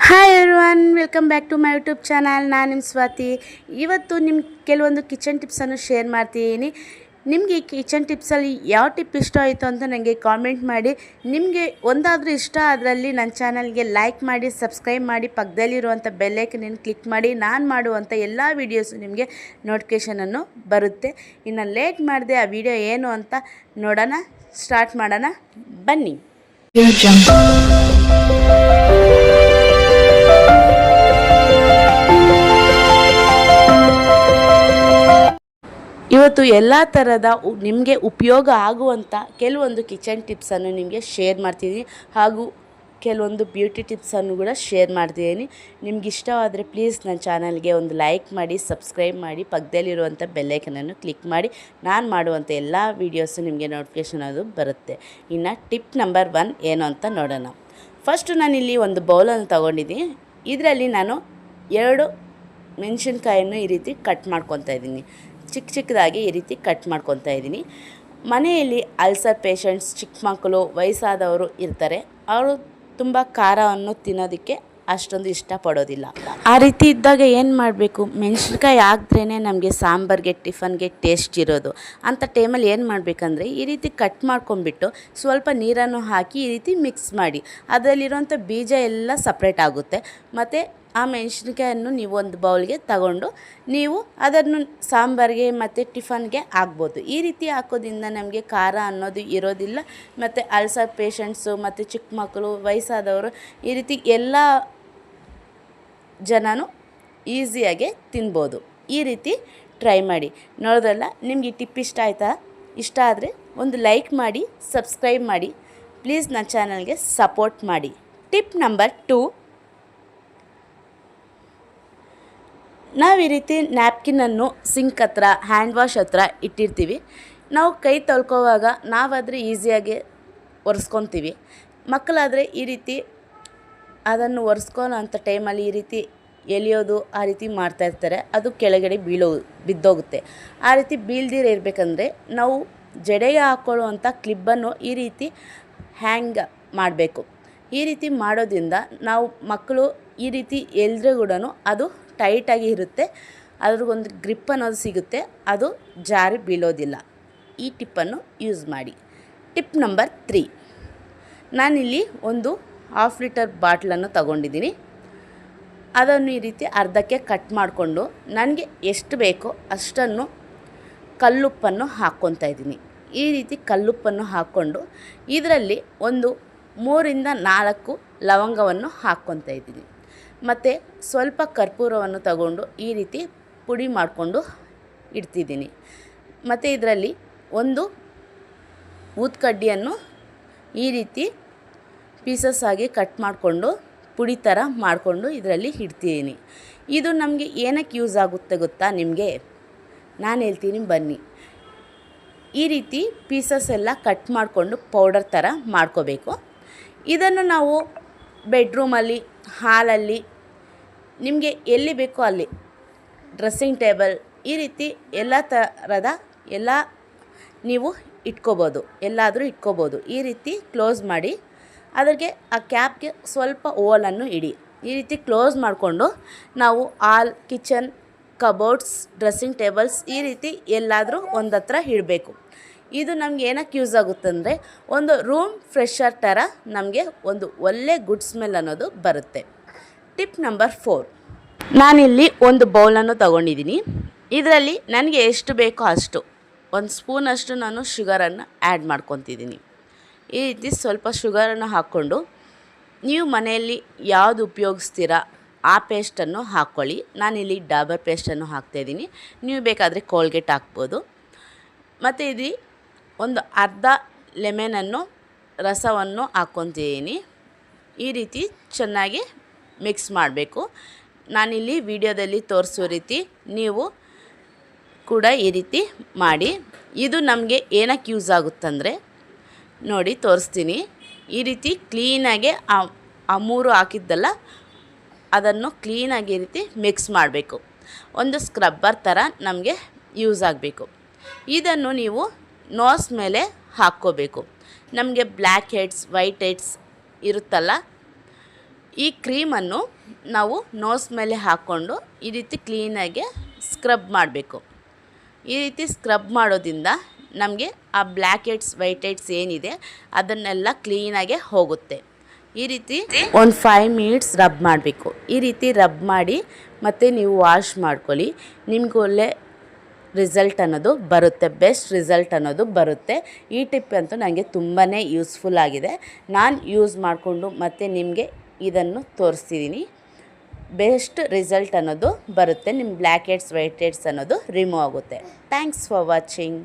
Hi everyone, welcome back to my YouTube channel. ನಾನು ನಿಮ್ಮ ಸ್ವಾತಿ. ಇವತ್ತು ನಿಮ್ಮ ಕೆಲವೊಂದು ಕಿಚನ್ ಟಿಪ್ಸನ್ನು ಶೇರ್ ಮಾಡ್ತಿದ್ದೀನಿ. ನಿಮಗೆ ಈ ಕಿಚನ್ ಟಿಪ್ಸಲ್ಲಿ ಯಾವ ಟಿಪ್ ಇಷ್ಟ ಆಯಿತು ಅಂತ ನನಗೆ ಕಾಮೆಂಟ್ ಮಾಡಿ. ನಿಮಗೆ ಒಂದಾದರೂ ಇಷ್ಟ ಅದರಲ್ಲಿ ನನ್ನ ಚಾನಲ್ಗೆ ಲೈಕ್ ಮಾಡಿ, ಸಬ್ಸ್ಕ್ರೈಬ್ ಮಾಡಿ, ಪಕ್ಕದಲ್ಲಿರುವಂಥ ಬೆಲ್ಲೈಕನನ್ನು ಕ್ಲಿಕ್ ಮಾಡಿ. ನಾನು ಮಾಡುವಂಥ ಎಲ್ಲ ವೀಡಿಯೋಸು ನಿಮಗೆ ನೋಟಿಫಿಕೇಷನನ್ನು ಬರುತ್ತೆ. ಇನ್ನು ಲೇಟ್ ಮಾಡಿದೆ ಆ ವಿಡಿಯೋ ಏನು ಅಂತ ನೋಡೋಣ, ಸ್ಟಾರ್ಟ್ ಮಾಡೋಣ ಬನ್ನಿ. ಇವತ್ತು ಎಲ್ಲ ಥರದ ನಿಮಗೆ ಉಪಯೋಗ ಆಗುವಂಥ ಕೆಲವೊಂದು ಕಿಚನ್ ಟಿಪ್ಸನ್ನು ನಿಮಗೆ ಶೇರ್ ಮಾಡ್ತಿದ್ದೀನಿ, ಹಾಗೂ ಕೆಲವೊಂದು ಬ್ಯೂಟಿ ಟಿಪ್ಸನ್ನು ಕೂಡ ಶೇರ್ ಮಾಡ್ತಿದ್ದೀನಿ. ನಿಮ್ಗೆ ಇಷ್ಟವಾದರೆ ಪ್ಲೀಸ್ ನನ್ನ ಚಾನಲ್ಗೆ ಒಂದು ಲೈಕ್ ಮಾಡಿ, ಸಬ್ಸ್ಕ್ರೈಬ್ ಮಾಡಿ, ಪಕ್ಕದಲ್ಲಿರುವಂಥ ಬೆಲ್ಲೈಕನನ್ನು ಕ್ಲಿಕ್ ಮಾಡಿ. ನಾನು ಮಾಡುವಂಥ ಎಲ್ಲ ವೀಡಿಯೋಸು ನಿಮಗೆ ನೋಟಿಫಿಕೇಷನ್ ಅದು ಬರುತ್ತೆ. ಇನ್ನು ಟಿಪ್ ನಂಬರ್ 1 ಏನು ಅಂತ ನೋಡೋಣ. ಫಸ್ಟು ನಾನಿಲ್ಲಿ ಒಂದು ಬೌಲನ್ನು ತೊಗೊಂಡಿದ್ದೀನಿ. ಇದರಲ್ಲಿ ನಾನು 2 ಮೆಣಸಿನ್ಕಾಯನ್ನು ಈ ರೀತಿ ಕಟ್ ಮಾಡ್ಕೊತಾ ಇದ್ದೀನಿ. ಚಿಕ್ಕದಾಗಿ ಈ ರೀತಿ ಕಟ್ ಮಾಡ್ಕೊತಾ ಇದ್ದೀನಿ. ಮನೆಯಲ್ಲಿ ಅಲ್ಸರ್ ಪೇಷಂಟ್ಸ್, ಚಿಕ್ಕ ಮಕ್ಕಳು, ವಯಸ್ಸಾದವರು ಇರ್ತಾರೆ. ಅವರು ತುಂಬ ಖಾರವನ್ನು ತಿನ್ನೋದಕ್ಕೆ ಅಷ್ಟೊಂದು ಇಷ್ಟಪಡೋದಿಲ್ಲ. ಆ ರೀತಿ ಇದ್ದಾಗ ಏನು ಮಾಡಬೇಕು, ಮೆಣಸಿನ್ಕಾಯಿ ಹಾಕಿದ್ರೇ ನಮಗೆ ಸಾಂಬಾರಿಗೆ, ಟಿಫನ್ಗೆ ಟೇಸ್ಟ್ ಇರೋದು. ಅಂಥ ಟೈಮಲ್ಲಿ ಏನು ಮಾಡಬೇಕಂದ್ರೆ, ಈ ರೀತಿ ಕಟ್ ಮಾಡ್ಕೊಂಬಿಟ್ಟು ಸ್ವಲ್ಪ ನೀರನ್ನು ಹಾಕಿ ಈ ರೀತಿ ಮಿಕ್ಸ್ ಮಾಡಿ. ಅದರಲ್ಲಿರೋಂಥ ಬೀಜ ಎಲ್ಲ ಸಪ್ರೇಟ್ ಆಗುತ್ತೆ. ಮತ್ತು ಆ ಮೆಣಸಿನ್ಕಾಯನ್ನು ನೀವು ಒಂದು ಬೌಲ್ಗೆ ತಗೊಂಡು ನೀವು ಅದನ್ನು ಸಾಂಬಾರಿಗೆ ಮತ್ತು ಟಿಫನ್ಗೆ ಹಾಕ್ಬೋದು. ಈ ರೀತಿ ಹಾಕೋದ್ರಿಂದ ನಮಗೆ ಖಾರ ಅನ್ನೋದು ಇರೋದಿಲ್ಲ. ಮತ್ತು ಅಲ್ಸರ್ ಪೇಷಂಟ್ಸು ಮತ್ತು ಚಿಕ್ಕ ಮಕ್ಕಳು, ವಯಸ್ಸಾದವರು, ಈ ರೀತಿ ಎಲ್ಲ ಜನನು ಈಸಿಯಾಗೆ ತಿನ್ಬೋದು. ಈ ರೀತಿ ಟ್ರೈ ಮಾಡಿ. ನೋಡೋದಲ್ಲ, ನಿಮ್ಗೆ ಈ ಟಿಪ್ ಇಷ್ಟ ಆಯಿತಾ? ಇಷ್ಟ ಆದರೆ ಒಂದು ಲೈಕ್ ಮಾಡಿ, ಸಬ್ಸ್ಕ್ರೈಬ್ ಮಾಡಿ. ಪ್ಲೀಸ್ ನನ್ನ ಚಾನಲ್ಗೆ ಸಪೋರ್ಟ್ ಮಾಡಿ. ಟಿಪ್ ನಂಬರ್ 2, ನಾವು ಈ ರೀತಿ ನ್ಯಾಪ್ಕಿನನ್ನು ಸಿಂಕ್ ಹತ್ರ, ಹ್ಯಾಂಡ್ ವಾಶ್ ಹತ್ರ ಇಟ್ಟಿರ್ತೀವಿ. ನಾವು ಕೈ ತೊಳ್ಕೊವಾಗ ನಾವಾದರೆ ಈಸಿಯಾಗಿ ಒರೆಸ್ಕೊತೀವಿ. ಮಕ್ಕಳಾದರೆ ಈ ರೀತಿ ಅದನ್ನು ಒರೆಸ್ಕೊಳ್ಳೋ ಅಂಥ ಟೈಮಲ್ಲಿ ಈ ರೀತಿ ಎಳೆಯೋದು ಆ ರೀತಿ ಮಾಡ್ತಾಯಿರ್ತಾರೆ. ಅದು ಕೆಳಗಡೆ ಬಿದ್ದೋಗುತ್ತೆ. ಆ ರೀತಿ ಬೀಳ್ದಿರ ಇರಬೇಕಂದ್ರೆ ನಾವು ಜಡೆಗೆ ಹಾಕ್ಕೊಳ್ಳುವಂಥ ಕ್ಲಿಪ್ಪನ್ನು ಈ ರೀತಿ ಹ್ಯಾಂಗ್ ಮಾಡಬೇಕು. ಈ ರೀತಿ ಮಾಡೋದ್ರಿಂದ ನಾವು ಮಕ್ಕಳು ಈ ರೀತಿ ಎಳೆದ್ರೆ ಕೂಡ ಅದು ಟೈಟಾಗಿ ಇರುತ್ತೆ. ಅದ್ರಿಗೊಂದು ಗ್ರಿಪ್ ಅನ್ನೋದು ಸಿಗುತ್ತೆ, ಅದು ಜಾರಿ ಬೀಳೋದಿಲ್ಲ. ಈ ಟಿಪ್ಪನ್ನು ಯೂಸ್ ಮಾಡಿ. ಟಿಪ್ ನಂಬರ್ 3, ನಾನಿಲ್ಲಿ ಒಂದು 1/2 ಲೀಟರ್ ಬಾಟ್ಲನ್ನು ತಗೊಂಡಿದ್ದೀನಿ. ಅದನ್ನು ಈ ರೀತಿ ಅರ್ಧಕ್ಕೆ ಕಟ್ ಮಾಡಿಕೊಂಡು ನನಗೆ ಎಷ್ಟು ಬೇಕೋ ಅಷ್ಟನ್ನು ಕಲ್ಲುಪ್ಪನ್ನು ಹಾಕ್ಕೊತಾ ಇದ್ದೀನಿ. ಈ ರೀತಿ ಕಲ್ಲುಪ್ಪನ್ನು ಹಾಕ್ಕೊಂಡು ಇದರಲ್ಲಿ ಒಂದು 3ರಿಂದ 4 ಲವಂಗವನ್ನು ಹಾಕ್ಕೊತಾ ಇದ್ದೀನಿ. ಮತ್ತು ಸ್ವಲ್ಪ ಕರ್ಪೂರವನ್ನು ತಗೊಂಡು ಈ ರೀತಿ ಪುಡಿ ಮಾಡಿಕೊಂಡು ಇಡ್ತಿದ್ದೀನಿ. ಮತ್ತು ಇದರಲ್ಲಿ ಒಂದು ಊದ್ಕಡ್ಡಿಯನ್ನು ಈ ರೀತಿ ಪೀಸಸ್ ಆಗಿ ಕಟ್ ಮಾಡಿಕೊಂಡು ಪುಡಿ ಥರ ಮಾಡಿಕೊಂಡು ಇದರಲ್ಲಿ ಇಡ್ತಿದ್ದೀನಿ. ಇದು ನಮಗೆ ಏನಕ್ಕೆ ಯೂಸ್ ಆಗುತ್ತೆ ಗೊತ್ತಾ ನಿಮಗೆ? ನಾನು ಹೇಳ್ತೀನಿ ಬನ್ನಿ. ಈ ರೀತಿ ಪೀಸಸ್ ಎಲ್ಲ ಕಟ್ ಮಾಡಿಕೊಂಡು ಪೌಡರ್ ಥರ ಮಾಡ್ಕೋಬೇಕು. ಇದನ್ನು ನಾವು ಬೆಡ್ರೂಮಲ್ಲಿ, ಹಾಲಲ್ಲಿ, ನಿಮಗೆ ಎಲ್ಲಿ ಬೇಕೋ ಅಲ್ಲಿ, ಡ್ರೆಸ್ಸಿಂಗ್ ಟೇಬಲ್, ಈ ರೀತಿ ಎಲ್ಲ ಥರದ ಎಲ್ಲ ನೀವು ಇಟ್ಕೋಬೋದು, ಎಲ್ಲಾದರೂ ಇಟ್ಕೋಬೋದು. ಈ ರೀತಿ ಕ್ಲೋಸ್ ಮಾಡಿ ಅದಕ್ಕೆ ಆ ಕ್ಯಾಪ್ಗೆ ಸ್ವಲ್ಪ ಓಲನ್ನು ಇಡಿ. ಈ ರೀತಿ ಕ್ಲೋಸ್ ಮಾಡಿಕೊಂಡು ನಾವು ಹಾಲ್, ಕಿಚನ್, ಕಬೋರ್ಡ್ಸ್, ಡ್ರೆಸ್ಸಿಂಗ್ ಟೇಬಲ್ಸ್ ಈ ರೀತಿ ಎಲ್ಲಾದರೂ ಒಂದು ಹತ್ರ ಇಡಬೇಕು. ಇದು ನಮ್ಗೆ ಏನಕ್ಕೆ ಯೂಸ್ ಆಗುತ್ತಂದರೆ, ಒಂದು ರೂಮ್ ಫ್ರೆಶರ್ ಥರ ನಮಗೆ ಒಂದು ಒಳ್ಳೆ ಗುಡ್ ಸ್ಮೆಲ್ ಅನ್ನೋದು ಬರುತ್ತೆ. ಟಿಪ್ ನಂಬರ್ 4, ನಾನಿಲ್ಲಿ ಒಂದು ಬೌಲನ್ನು ತೊಗೊಂಡಿದ್ದೀನಿ. ಇದರಲ್ಲಿ ನನಗೆ ಎಷ್ಟು ಬೇಕೋ ಅಷ್ಟು, 1 ಸ್ಪೂನಷ್ಟು ನಾನು ಶುಗರನ್ನು ಆ್ಯಡ್ ಮಾಡ್ಕೊತಿದ್ದೀನಿ. ಈ ರೀತಿ ಸ್ವಲ್ಪ ಶುಗರನ್ನು ಹಾಕ್ಕೊಂಡು ನೀವು ಮನೆಯಲ್ಲಿ ಯಾವುದು ಉಪಯೋಗಿಸ್ತೀರಾ ಆ ಪೇಸ್ಟನ್ನು ಹಾಕ್ಕೊಳ್ಳಿ. ನಾನಿಲ್ಲಿ ಡಾಬರ್ ಪೇಸ್ಟನ್ನು ಹಾಕ್ತಾಯಿದ್ದೀನಿ. ನೀವು ಬೇಕಾದರೆ ಕೋಲ್ಗೇಟ್ ಹಾಕ್ಬೋದು. ಮತ್ತು ಇದು ಒಂದು ಅರ್ಧ ಲೆಮನನ್ನು ರಸವನ್ನು ಹಾಕ್ಕೊತಿದ್ದೀನಿ. ಈ ರೀತಿ ಚೆನ್ನಾಗಿ ಮಿಕ್ಸ್ ಮಾಡಬೇಕು. ನಾನಿಲ್ಲಿ ವಿಡಿಯೋದಲ್ಲಿ ತೋರಿಸೋ ರೀತಿ ನೀವು ಕೂಡ ಈ ರೀತಿ ಮಾಡಿ. ಇದು ನಮಗೆ ಏನಕ್ಕೆ ಯೂಸ್ ಆಗುತ್ತಂದರೆ, ನೋಡಿ ತೋರಿಸ್ತೀನಿ. ಈ ರೀತಿ ಕ್ಲೀನಾಗಿ ಆ 3 ಹಾಕಿದ್ದಲ್ಲ ಅದನ್ನು ಕ್ಲೀನಾಗಿ ಈ ರೀತಿ ಮಿಕ್ಸ್ ಮಾಡಬೇಕು. ಒಂದು ಸ್ಕ್ರಬ್ಬರ್ ಥರ ನಮಗೆ ಯೂಸ್ ಆಗಬೇಕು. ಇದನ್ನು ನೀವು ನೋಸ್ ಮೇಲೆ ಹಾಕ್ಕೋಬೇಕು. ನಮಗೆ ಬ್ಲ್ಯಾಕ್ ಹೆಡ್ಸ್, ವೈಟ್ ಹೆಡ್ಸ್ ಇರುತ್ತಲ್ಲ, ಈ ಕ್ರೀಮನ್ನು ನಾವು ನೋಸ್ ಮೇಲೆ ಹಾಕ್ಕೊಂಡು ಈ ರೀತಿ ಕ್ಲೀನಾಗಿ ಸ್ಕ್ರಬ್ ಮಾಡಬೇಕು. ಈ ರೀತಿ ಸ್ಕ್ರಬ್ ಮಾಡೋದ್ರಿಂದ ನಮಗೆ ಆ ಬ್ಲ್ಯಾಕ್ ಹೆಡ್ಸ್ ವೈಟ್ ಹೆಡ್ಸ್ ಏನಿದೆ ಅದನ್ನೆಲ್ಲ ಕ್ಲೀನಾಗೆ ಹೋಗುತ್ತೆ. ಈ ರೀತಿ ಒಂದು 5 ಮಿನಿಟ್ಸ್ ರಬ್ ಮಾಡಬೇಕು. ಈ ರೀತಿ ರಬ್ ಮಾಡಿ ಮತ್ತು ನೀವು ವಾಶ್ ಮಾಡ್ಕೊಳ್ಳಿ. ನಿಮ್ಗೆ ಒಳ್ಳೆ ರಿಸಲ್ಟ್ ಅನ್ನೋದು ಬರುತ್ತೆ, ಬೆಸ್ಟ್ ರಿಸಲ್ಟ್ ಅನ್ನೋದು ಬರುತ್ತೆ. ಈ ಟಿಪ್ ಅಂತೂ ನನಗೆ ತುಂಬಾ ಯೂಸ್ಫುಲ್ ಆಗಿದೆ. ನಾನು ಯೂಸ್ ಮಾಡಿಕೊಂಡು ಮತ್ತು ನಿಮಗೆ ಇದನ್ನು ತೋರಿಸ್ತಿದ್ದೀನಿ. ಬೆಸ್ಟ್ ರಿಸಲ್ಟ್ ಅನ್ನೋದು ಬರುತ್ತೆ. ನಿಮ್ಮ ಬ್ಲ್ಯಾಕ್ ಹೆಡ್ಸ್ ವೈಟ್ ಹೆಡ್ಸ್ ಅನ್ನೋದು ರಿಮೂವ್ ಆಗುತ್ತೆ. Thanks for watching.